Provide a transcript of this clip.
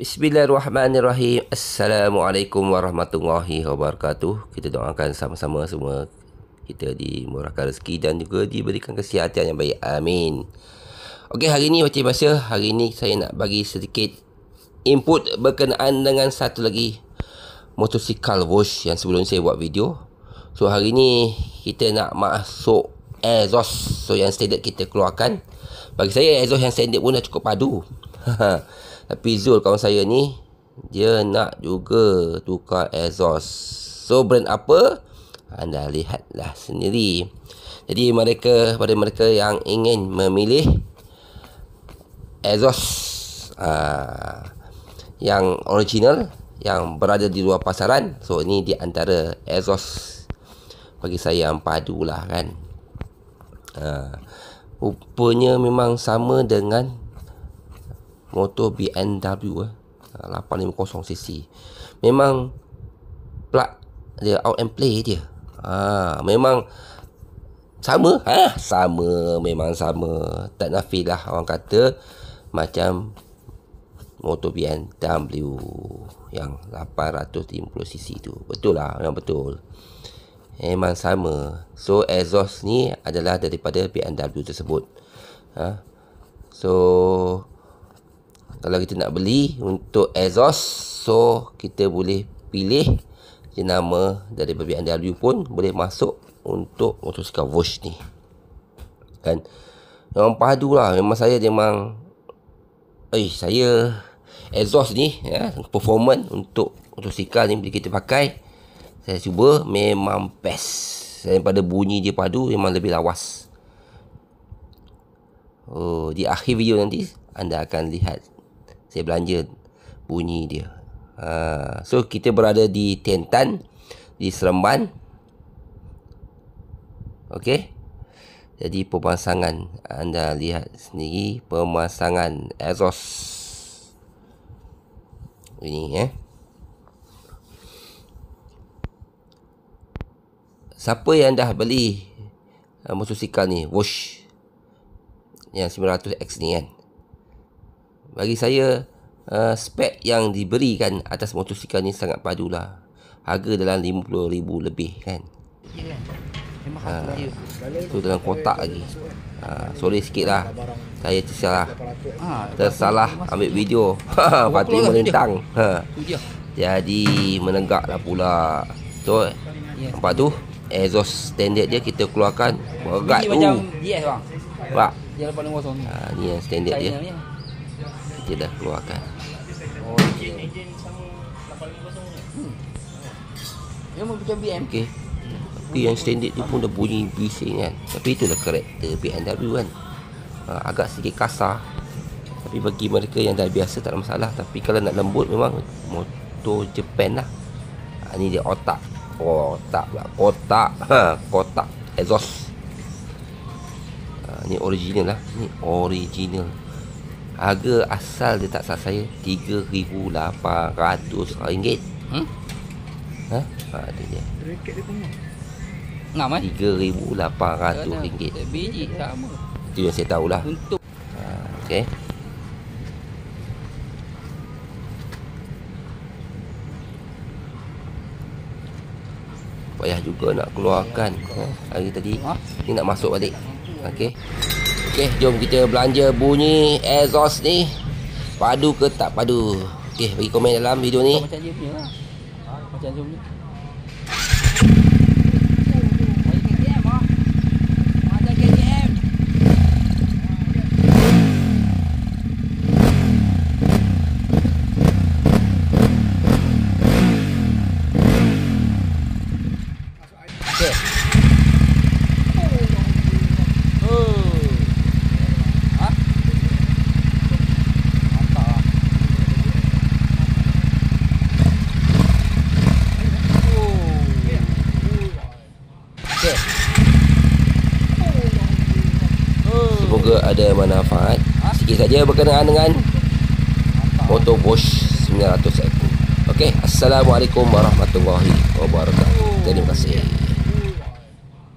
Bismillahirrahmanirrahim. Assalamualaikum warahmatullahi wabarakatuh. Kita doakan sama-sama semua kita dimurahkan rezeki dan juga diberikan kesihatan yang baik. Amin. Okey, hari ni macam biasa, hari ni saya nak bagi sedikit input berkenaan dengan satu lagi motosikal wash yang sebelum saya buat video. So hari ni kita nak masuk exhaust. So yang standard kita keluarkan. Bagi saya exhaust yang standard pun dah cukup padu. Tapi Zul kawan saya ni, dia nak juga tukar exhaust. So brand apa? Anda lihatlah sendiri. Jadi pada mereka yang ingin memilih exhaust yang original, yang berada di luar pasaran. So ini di antara exhaust bagi saya yang padu lah kan. Rupanya memang sama dengan motor BMW 850cc. Memang plug dia out and play dia. Memang sama. Memang sama. Tak nafilah orang kata macam motor BMW yang 850cc tu. Betul lah, memang betul. Memang sama. So exhaust ni adalah daripada BMW tersebut. So kalau kita nak beli untuk exhaust, so kita boleh pilih jenama dari BMW pun boleh masuk untuk motosikal wash ni. Kan? Memang padu lah. Memang saya saya exhaust ni performance untuk motosikal ni bila kita pakai, saya cuba memang best. Daripada bunyi dia padu, memang lebih lawas. Di akhir video nanti anda akan lihat saya belanja bunyi dia. So kita berada di Tentan, di Seremban. Okey. Jadi pemasangan anda lihat sendiri, pemasangan exhaust ini Siapa yang dah beli motosikal ni wash yang 900X ni kan, bagi saya spek yang diberikan atas motosikal ni sangat padu lah. Harga dalam 50,000 lebih kan. Tu dalam kotak lagi. Sorry sikit lah, saya tersalah ambil video. Patut melintang. Jadi menegak lah pula. So nampak tu exhaust standard dia kita keluarkan berat tu. Macam yes bang. Pak. Dia 850 ni. Ni yang standard dia. Kita dah keluarkan. Enjin sama 850 ni. Dia macam BM. Okey. Tapi yang standard dia pun dah bunyi bising kan. Tapi itulah karakter BMW kan. Agak sedikit kasar. Tapi bagi mereka yang dah biasa tak ada masalah. Tapi kalau nak lembut memang motor Japan lah. Ni dia kotak exhaust. Ni original lah. Ni original. Harga asal dia tak salah saya RM3,800. Ada dia. Reket dia punya. RM3,800. Biji sama. Itu yang saya tahulah. Untuk okey. Payah juga nak keluarkan hari tadi. Ni nak masuk balik. Okey. Okey, jom kita belanja bunyi exhaust ni. Padu ke tak padu? Okey, bagi komen dalam video ni. macam dia punya lah. Macam dia punya. Semoga ada manfaat sikit saja berkenaan dengan motor Bosch 900 Eco. Okey, assalamualaikum warahmatullahi wabarakatuh. Terima kasih.